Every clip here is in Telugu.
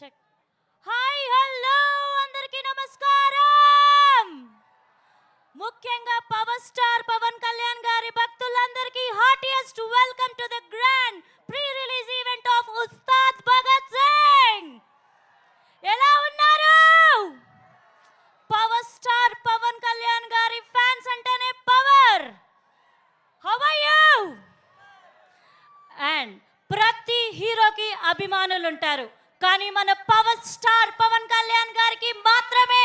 చెక్. హాయ్ హలో అందరికీ నమస్కారం. ముఖ్యంగా పవర్ స్టార్ పవన్ కళ్యాణ్ గారి భక్తులందరికీ heartiest welcome to the grand pre release event of Ustaad Bhagat Singh. ఎలా ఉన్నారు? పవర్ స్టార్ పవన్ కళ్యాణ్ గారి ఫ్యాన్స్ అంటేనే power. How are you? And ప్రతి హీరోకి అభిమానులు ఉంటారు, కానీ మన పవర్ స్టార్ పవన్ కళ్యాణ్ గారికి మాత్రమే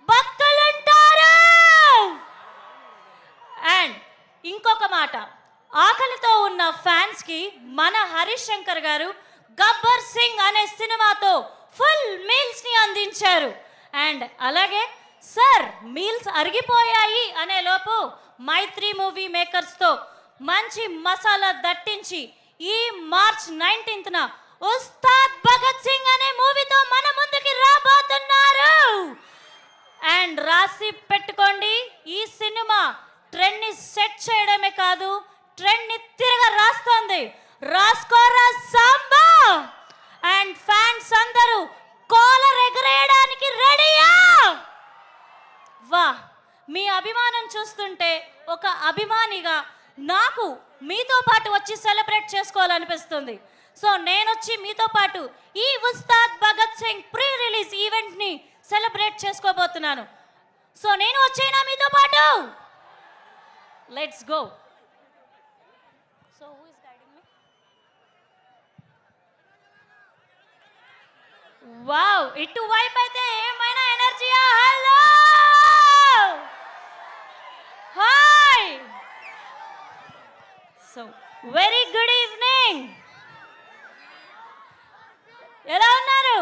భక్తులు ఉంటారు. అండ్ ఇంకొక మాట, ఆకలితో ఉన్న ఫ్యాన్స్ కి మన హరీష్ శంకర్ గారు గబ్బర్ సింగ్ అనే సినిమాతో ఫుల్ మీల్స్ ని అందించారు. అండ్ అలాగే సార్ మీల్స్ అరిగిపోయాయి అనే లోపు మైత్రి మూవీ మేకర్స్ తో మంచి మసాలా దట్టించి ఈ మార్చ్ 19న ఉస్తాద్ భగత్ సింగ్ అనే మూవీతో మన ముందుకి రాబోతున్నారు. అండ్ రాసి పెట్టుకోండి, ఈ సినిమా ట్రెండ్ ని సెట్ చేయడమే కాదు, ట్రెండ్ ని తిరగ రాస్తోంది. రాస్కోరా సాంబా. అండ్ ఫ్యాన్స్ అందరూ కాలర్ ఎగరేయడానికి రెడీయా? వా, మీ అభిమానం చూస్తుంటే ఒక అభిమానిగా నాకు మీతో పాటు వచ్చి సెలబ్రేట్ చేసుకోవాలనిపిస్తుంది. సో నేను వచ్చి మీతో పాటు ఈ Ustad Bhagat Singh pre release event ని సెలబ్రేట్ చేసుకోబోతున్నాను. సో నేను వచ్చేనా మీతో పాటు? Let's go. So who is guiding me? Wow, ఇటు వైపు అయితే ఏమైనా ఎనర్జీయా? Hello hi. So very good evening. ఎలా ఉన్నారు?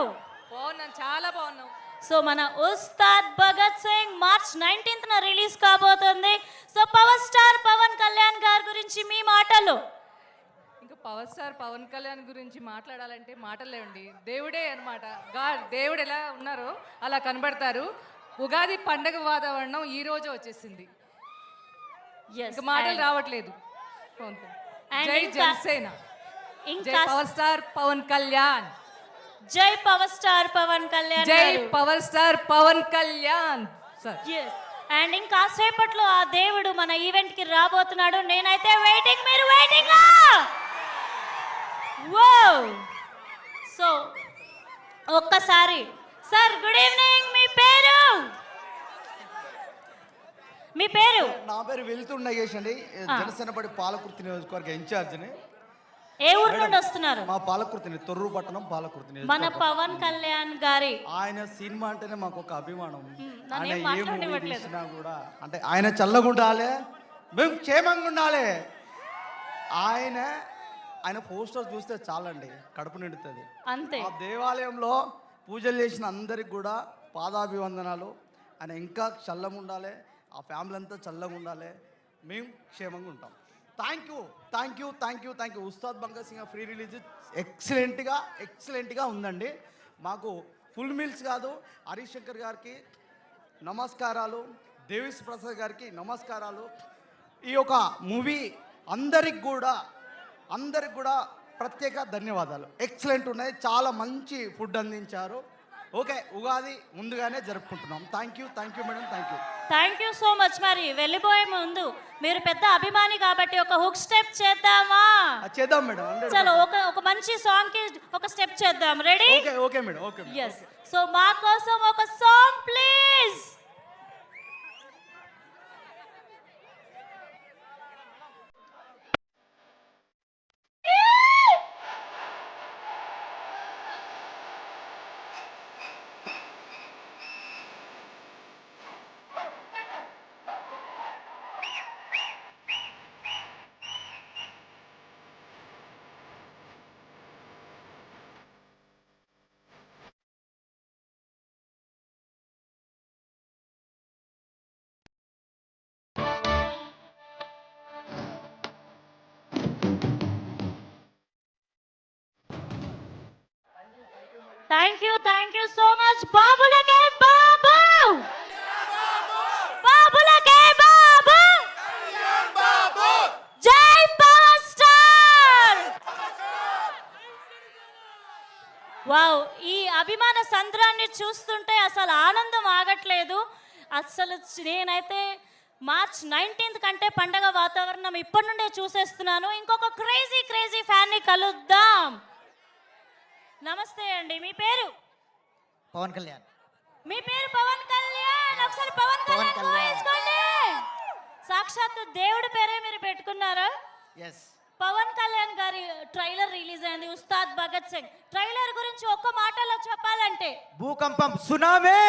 బాగున్నాను, చాలా బాగున్నాం. సో మన ఉస్తాద్ భగత్ సింగ్ మార్చ్ 19న రిలీజ్ కాబోతుంది. So power star Pawan Kalyan గారి గురించి మీ మాటలు. ఇంకా పవర్ స్టార్ పవన్ కళ్యాణ్ గురించి మాట్లాడాలంటే మాటలు లేవండి. దేవుడే అనమాట. దేవుడు ఎలా ఉన్నారో అలా కనబడతారు. ఉగాది పండగ వాతావరణం ఈ రోజే వచ్చేసింది. ఇంకా మాటలు రావట్లేదు. జై జనసేన, జై పవర్ స్టార్ పవన్ కళ్యాణ్, జై పవర్ స్టార్ పవన్ కళ్యాణ్, జై power star Pawan Kalyan sir. And ఇంకా సేపట్లో ఆ దేవుడు మన ఈవెంట్ కి రాబోతున్నాడు. నేనైతే వెయిటింగ్, మీరు వెయిటింగ్. సో ఒక్కసారి సార్ గుడ్ ఈవినింగ్, మీ పేరు? మీ పేరు? నా పేరు వెళ్తుండ నాగేష్ అండి. జనసేన పార్టీ పాలకుర్తి నియోజకవర్గ ఇన్ఛార్జిని. ఏ ఊరు నుండి వస్తున్నారు? మా పాలకుర్తిని, తొర్రూరు పట్టణం పాలకుర్తి. మన పవన్ కళ్యాణ్ గారి ఆయన సినిమా అంటేనే మాకు ఒక అభిమానం. నన్ను ఏం మాట్లాడనివ్వట్లేదు. కూడా అంటే ఆయన చల్లగా ఉండాలి, మేము క్షేమంగా ఉండాలి. ఆయన పోస్టర్ చూస్తే చాలండి, కడుపు నిండుతుంది అంతే. ఆ దేవాలయంలో పూజలు చేసిన అందరికి కూడా పాదాభివందనాలు. ఆయన ఇంకా చల్లగా ఉండాలి, ఆ ఫ్యామిలీ అంతా చల్లగా ఉండాలి, మేము క్షేమంగా ఉంటాం. Thank you thank you thank you thank you. Ustaad Bhagat Singh free release ఎక్సలెంట్గా ఉందండి. మాకు ఫుల్ మీల్స్ కాదు. హరీష్ శంకర్ గారికి నమస్కారాలు, దేవిశ్రీ ప్రసాద్ గారికి నమస్కారాలు. ఈ యొక్క మూవీ అందరికి కూడా ప్రత్యేక ధన్యవాదాలు. ఎక్సలెంట్ ఉన్నాయి, చాలా మంచి ఫుడ్ అందించారు. ఓకే, ఉగాది ముందుగానే జరుపుకుంటున్నాం. Thank you madam, thank you so much. మరి వెళ్ళిపోయే ముందు మీరు పెద్ద అభిమాని కాబట్టి ఒక హుక్ స్టెప్ చేద్దామా? చేద్దాం మేడం. చలో ఒక మంచి సాంగ్ కి ఒక స్టెప్ చేద్దాం. Ready? Okay madam. Okay. yes. So మా కోసం ఒక song please. Thank you so much. బాబులకే బాబు, బాబులకే బాబు, జై పవర్ స్టార్. వావ్, ఈ అభిమాన సంద్రాన్ని చూస్తుంటే అసలు ఆనందం ఆగట్లేదు. అసలు నేనైతే మార్చ్ 19th కంటే పండగ వాతావరణం ఇప్పటి నుండే చూసేస్తున్నాను. ఇంకొక క్రేజీ క్రేజీ ఫ్యాన్ని కలుద్దాం. నమస్తే అండి, మీ పేరు? పవన్ కళ్యాణ్. మీ పేరు పవన్ కళ్యాణ్. ఒకసారి పవన్ కళ్యాణ్ ఊహించుకోండి. సాక్షాత్తు దేవుడి పేరే మీరు పెట్టుకున్నారా? ఎస్. పవన్ కళ్యాణ్ గారి ట్రైలర్ రిలీజ్ అయింది, ఉస్తాద్ భగత్ సింగ్. ట్రైలర్ గురించి ఒక్క మాటలో చెప్పాలంటే భూకంపం, సునామీ.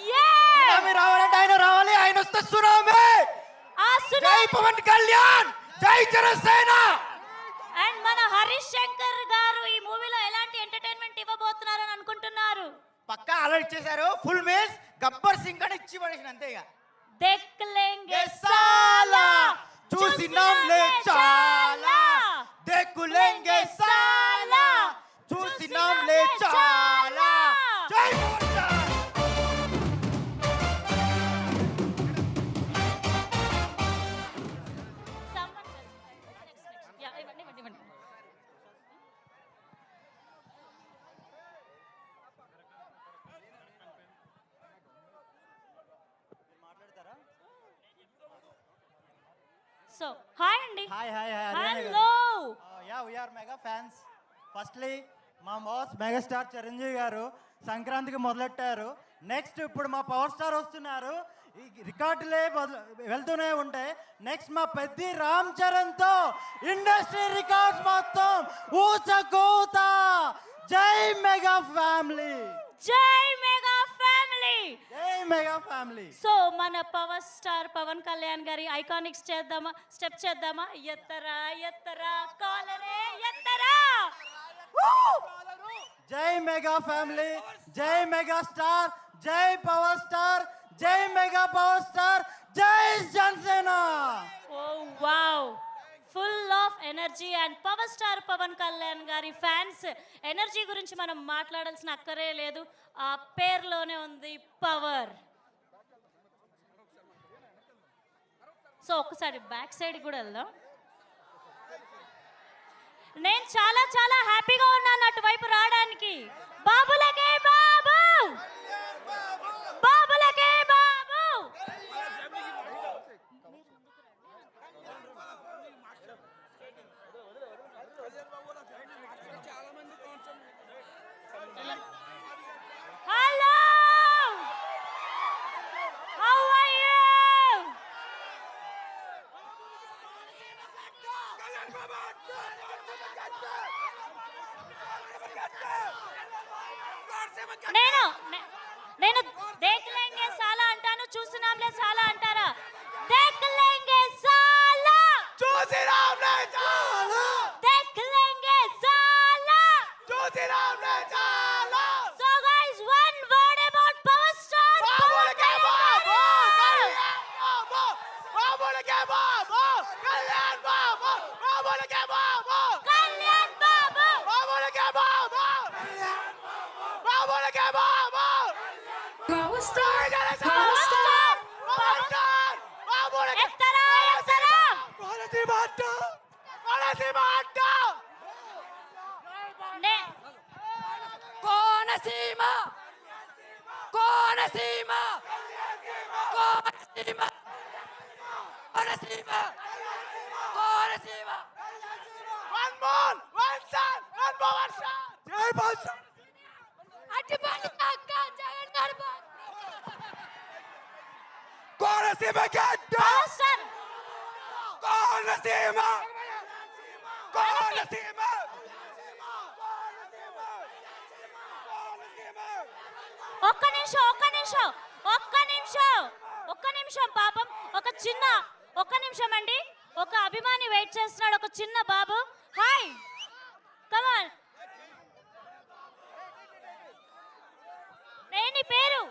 Yeah! సునామీ రావాలంటే ఆయన రావాలి, ఆయన వస్తే సునామీ. ఆ జై సునామీ. పవన్ కళ్యాణ్, జై జనసేన. అండ్ మన హరీష్ శంకర్ గారు ఈ మూవీలో ఎలాంటి ఎంటర్టైన్మెంట్ ఇవ్వబోతున్నారని అనుకుంటున్నారు? పక్కా ఆల్రెడీ ఇచ్చేశారు. ఫుల్ మీల్స్ గబ్బర్ సింగ్ అని ఇచ్చి పడేసిన అంతే. ఇక దేఖ్లేంగే సాలా, చూసినాంలే చాలా, దేఖులేంగే సాలా, చూసినాంలే చాలా. జై పవన్ కళ్యాణ్. సో హాయ్ అండి. Hi hi hi hello. Yeah we are mega fans. Firstly మా బాస్ మెగాస్టార్ చిరంజీవి గారు సంక్రాంతికి మొదలెట్టారు. నెక్స్ట్ ఇప్పుడు మా పవర్ స్టార్ వస్తున్నారు. ఈ రికార్డులే వెళ్తూనే ఉంటాయి. నెక్స్ట్ మా పెద్ది రామ్ చరణ్తో ఇండస్ట్రీ రికార్డ్స్ మొత్తం ఊచకోత. జై మెగా ఫ్యామిలీ, జై మెగా ఫ్యామిలీ. జై మెగా ఫ్యామిలీ. సో మన పవర్ స్టార్ పవన్ కళ్యాణ్ గారి ఐకానిక్స్ చేద్దామా, స్టెప్ చేద్దామా? ఎత్తరా ఎత్తరా కాలరే ఎత్తరా. జై మెగా ఫ్యామిలీ, జై మెగా స్టార్, జై పవర్ స్టార్, జై మెగా పవర్ స్టార్, జై Janasena. Oh wow, full of energy. And power star Pawan Kalyan గారి ఫ్యాన్స్ ఎనర్జీ గురించి మనం మాట్లాడాల్సిన అక్కరే లేదు, ఆ పేరులోనే ఉంది పవర్. సో ఒక్కసారి బ్యాక్ సైడ్ కూడా వెళ్దాం. నేను చాలా చాలా హ్యాపీగా ఉన్నాను అటువైపు రావడానికి. బాబులకే బాబు, బాబులకే బాబు. Hello, how are you? నేను దేఖ్లేంగే సాలా అంటాను, చూసినాంలే సాలా అంటారా? దేఖ్లేంగే సాలా, చూసినాంలే చాలా, దేఖ్లేంగే సాలా, చూసినాంలే చాలా. So guys, one word about power star బాబులకే బాబు, Kальян. కళ్యాణ్ బాబు, బాబులకే బాబు, కళ్యాణ్ బాబు, బాబులకే బాబు, కళ్యాణ్ బాబు. బాబులకే బాబు, బాబులకే బాబు. Power star, Janasena, power star, power star, బాబులకే ఎత్తరా ఎత్తరా. కోనసీమ అడ్డ, కోనసీమ అడ్డ. నే- Konaseema, Konaseema, Konaseema, Konaseema, Konaseema. One more, one son, one power star. జై పవర్ స్టార్. అడ్డిపల్లి అక్క జగన్ గారు కోనసీమ గడ్డ, పవర్ స్టార్. కోనసీమ, కోనసీమ. ఒక్క నిమిషం, ఒక్క నిమిషం, ఒక్క నిమిషం, ఒక్క నిమిషం. పాపం ఒక్క నిమిషం అండి. ఒక అభిమాని వెయిట్ చేస్తున్నాడు, ఒక చిన్న బాబు. హాయ్, కమాన్. నీ పేరు?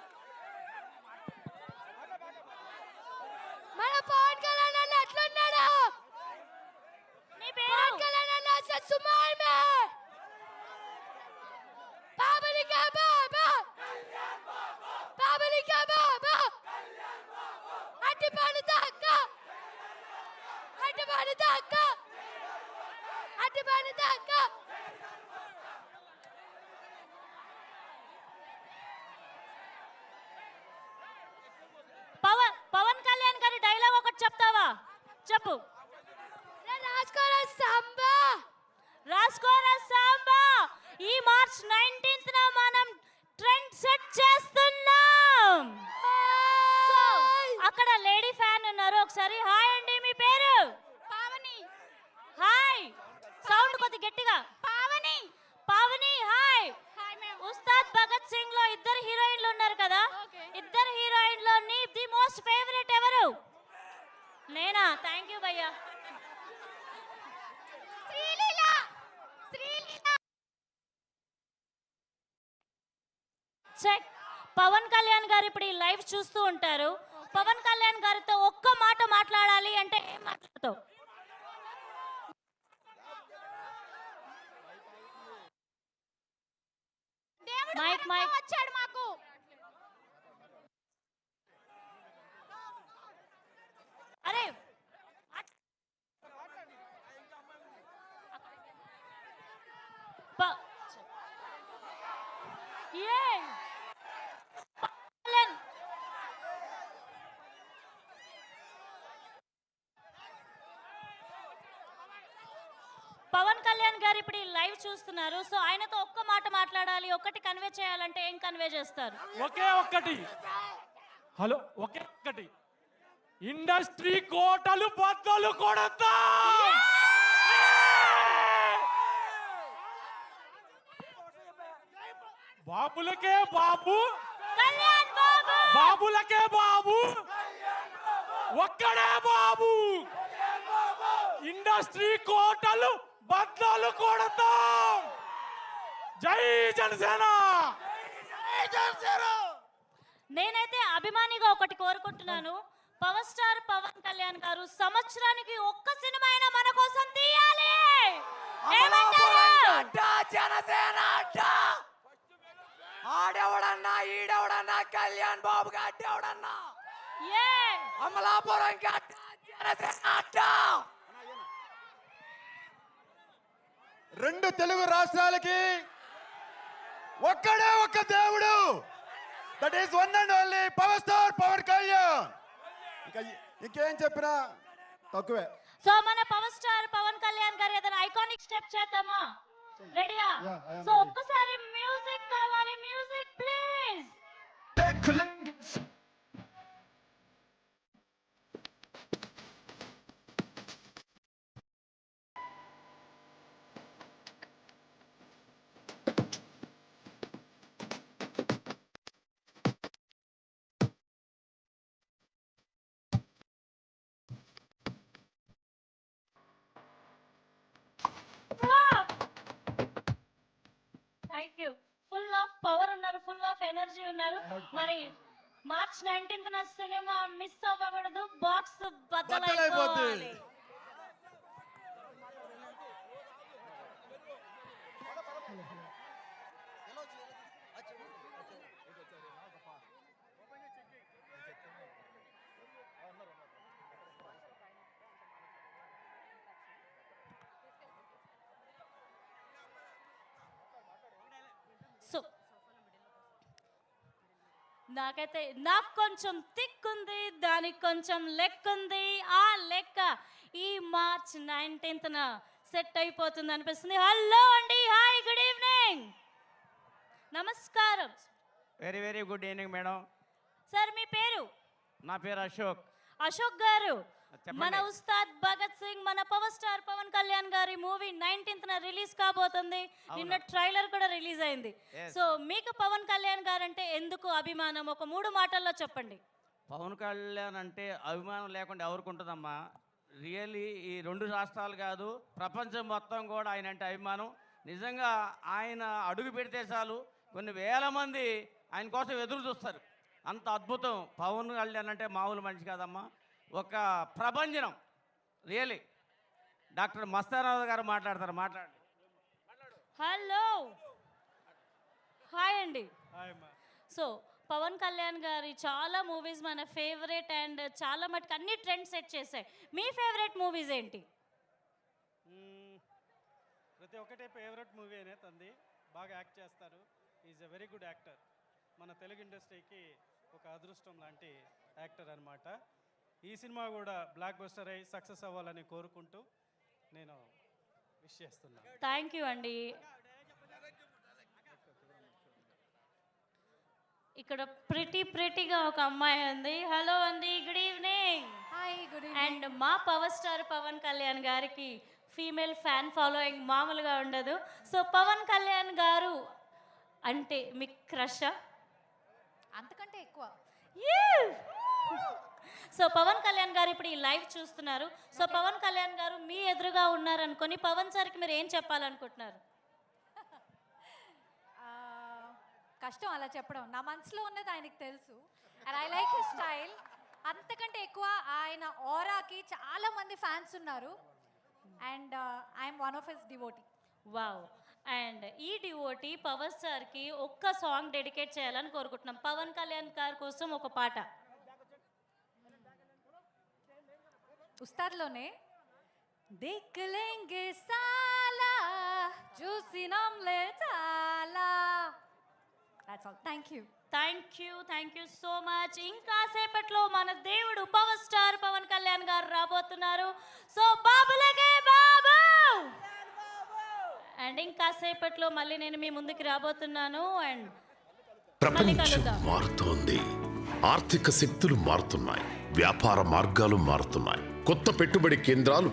మన పవన్ కళ్యాణ్ అన్న ఎట్లున్నాడు? నీ పేరు? పవన్ కళ్యాణ్ అన్న సత్సుమార్ మే బాబుని కా బాబా, బాబుని కా బాబా. అడ్డిపల్లి అక్క, అడ్డిపల్లి అక్క, అడ్డిపల్లి అక్క. చెప్పు. రాసుకోరా సంబా. రాసుకోరా సాంబా. ఈ మార్చ్ 19th మనం ట్రెండ్ సెట్ చేస్తున్నాం. సో అక్కడ లేడీ ఫ్యాన్ ఉన్నారు, ఒకసారి హాయ్ అండి, మీ పేరు? పావని. హాయ్. సౌండ్ కొద్ది గట్టిగా. Pavani. Pavani hi. Hi ma'am. Ustaad Bhagat Singh లో ఇద్దరు హీరోయిన్లు ఉన్నారు కదా, ఇద్దరు హీరోయిన్లో నీ ది మోస్ట్ ఫేవరెట్ ఎవరు? నేనా? థ్యాంక్ యూ భయ్యా. శ్రీలీల. శ్రీలీల. చెక్. పవన్ కళ్యాణ్ గారు ఇప్పుడు ఈ లైవ్ చూస్తూ ఉంటారు. పవన్ కళ్యాణ్ గారితో ఒక్క మాట మాట్లాడాలి అంటే ఏం మాట్లాడతావు? దేవుడు మైక్, వరంగా మైక్. వచ్చాడు మాకు. అరే ప- ఏ కళ్యాణ్. పవన్ కళ్యాణ్ గారు ఇప్పుడు ఈ లైవ్ చూస్తున్నారు. సో ఆయనతో ఒక్క మాట మాట్లాడాలి, ఒక్కటి కన్వే చేయాలంటే ఏం కన్వే చేస్తారు? ఒకే ఒక్కటి. హలో, ఒకే ఒక్కటి. ఇండస్ట్రీ కోటలు బద్దలు కొడతా. బాబులకే బాబు, కళ్యాణ్ బాబు. బాబులకే బాబు, ఒక్కడే బాబు. ఇండస్ట్రీ కోటలు బద్దలు కొడతాం. జై జనసేన. నేనైతే అభిమానిగా ఒకటి కోరుకుంటున్నాను, పవర్ స్టార్ పవన్ కళ్యాణ్ గారు సంవత్సరానికి ఒక్క సినిమా అయినా మన కోసం తీయాలి. ఏమంటారు? జనసేన అడ్డ. ఆడెవడన్నా ఈడెవడన్నా కళ్యాణ్ బాబు గడ్డెవడన్నా ఏ అమలాపురం గడ్డ జనసేన అడ్డ. రెండు తెలుగు రాష్ట్రాలకి ఒక్కడే ఒక్క దేవుడు, that is one and only power star Pawan Kalyan. ఇంకా ఇంకేం చెప్పినా తక్కువే. సో మన పవర్ స్టార్ పవన్ కళ్యాణ్ గారు ఏదైనా ఐకానిక్ స్టెప్ చేద్దామా? రెడీయా? సో ఒక్కసారి మ్యూజిక్ కావాలి, music please. Thank you. Full of power ఉన్నారు, ఫుల్ ఆఫ్ ఎనర్జీ ఉన్నారు. మరి మార్చ్ 19th సినిమా మిస్ అవ్వకూడదు, బాక్స్ బద్దలైపోద్ది. బద్దలైపోవాలి. సో నాకైతే నాకు కొంచెం థిక్ ఉంది, దానికి కొంచెం లెక్క ఉంది. ఆ లెక్క ఈ మార్చ్ 19th సెట్ అయిపోతుంది అనిపిస్తుంది. హలో అండి, హాయ్, గుడ్ ఈవినింగ్, నమస్కారం. Very very good evening madam. Sir మీ పేరు? నా పేరు అశోక్. అశోక్ గారు, చెప్పండి. మన ఉస్తాద్ భగత్ సింగ్, మన పవర్ స్టార్ పవన్ కళ్యాణ్ గారి మూవీ 19th రిలీజ్ కాబోతుంది. నిన్న ట్రైలర్ కూడా రిలీజ్ అయింది. Yes. సో మీకు పవన్ కళ్యాణ్ గారు అంటే ఎందుకు అభిమానం? ఒక 3 మాటల్లో చెప్పండి. పవన్ కళ్యాణ్ అంటే అభిమానం లేకుండా ఎవరికి ఉంటుందమ్మా? రియల్లీ ఈ 2 రాష్ట్రాలు కాదు, ప్రపంచం మొత్తం కూడా ఆయన అంటే అభిమానం. నిజంగా ఆయన అడుగు పెడితే చాలు కొన్ని వేల మంది ఆయన కోసం ఎదురు చూస్తారు. అంత అద్భుతం. పవన్ కళ్యాణ్ అంటే మామూలు మనిషి కాదమ్మా, ఒక ప్రభంజనం. రియలీ. డాక్టర్ మస్తారావు గారు మాట్లాడతారు, మాట్లాడండి. హలో, హాయ్ అండి. సో పవన్ కళ్యాణ్ గారి చాలా మూవీస్ మన ఫేవరెట్ అండ్ చాలా మటుకు అన్ని ట్రెండ్ సెట్ చేశాయి. మీ ఫేవరెట్ మూవీస్ ఏంటి? ప్రతి ఒక్కటే ఫేవరెట్ మూవీ అనే తంది. బాగా యాక్ట్ చేస్తారు. Is a very good actor. మన తెలుగు ఇండస్ట్రీకి ఒక అదృష్టం లాంటి యాక్టర్ అనమాట. ఈ సినిమా కూడా బ్లాక్ బస్టర్ అయ్యి సక్సెస్ అవ్వాలని కోరుకుంటూ నేను విష్ చేస్తున్నాను. థ్యాంక్ యూ అండి. ఇక్కడ ప్రిటీగా ఒక అమ్మాయి ఉంది. హలో అండి, good evening. Hi good and మా పవర్ స్టార్ పవన్ కళ్యాణ్ గారికి ఫీమేల్ ఫ్యాన్ ఫాలోయింగ్ మామూలుగా ఉండదు. సో పవన్ కళ్యాణ్ గారు అంటే మీకు క్రషా? అంతకంటే ఎక్కువ. సో పవన్ కళ్యాణ్ గారు ఇప్పుడు ఈ లైవ్ చూస్తున్నారు. సో పవన్ కళ్యాణ్ గారు మీ ఎదురుగా ఉన్నారనుకొని పవన్ సార్కి మీరు ఏం చెప్పాలనుకుంటున్నారు? కష్టం అలా చెప్పడం. నా మనసులో ఉన్నది ఆయనకి తెలుసు. And I like his style. అంతకంటే ఎక్కువ ఆయన ఆరాకి చాలా మంది ఫ్యాన్స్ ఉన్నారు. And I'm one of his devotee. Wow. And ఈ డివోటీ పవర్ స్టార్కి ఒక్క సాంగ్ డెడికేట్ చేయాలని కోరుకుంటున్నాం. పవన్ కళ్యాణ్ గారి కోసం ఒక పాట. ఉస్తాద్లోనే దేఖ్లేంగే సాలా చూసినాంలే చాలా. That's all. Thank you. Thank you so much. ఇంకా సేపట్లో మన దేవుడు పవర్ స్టార్ పవన్ కళ్యాణ్ గారు రాబోతున్నారు. So బాబులకే Babu. అండ్ ఇంకా సేపట్లో మళ్ళీ నేను మీ ముందుకు రాబోతున్నాను. అండ్ ప్రపంచం మారుతోంది, ఆర్థిక శక్తులు మారుతున్నాయి, వ్యాపార మార్గాలు మారుతున్నాయి, కొత్త పెట్టుబడి కేంద్రాలు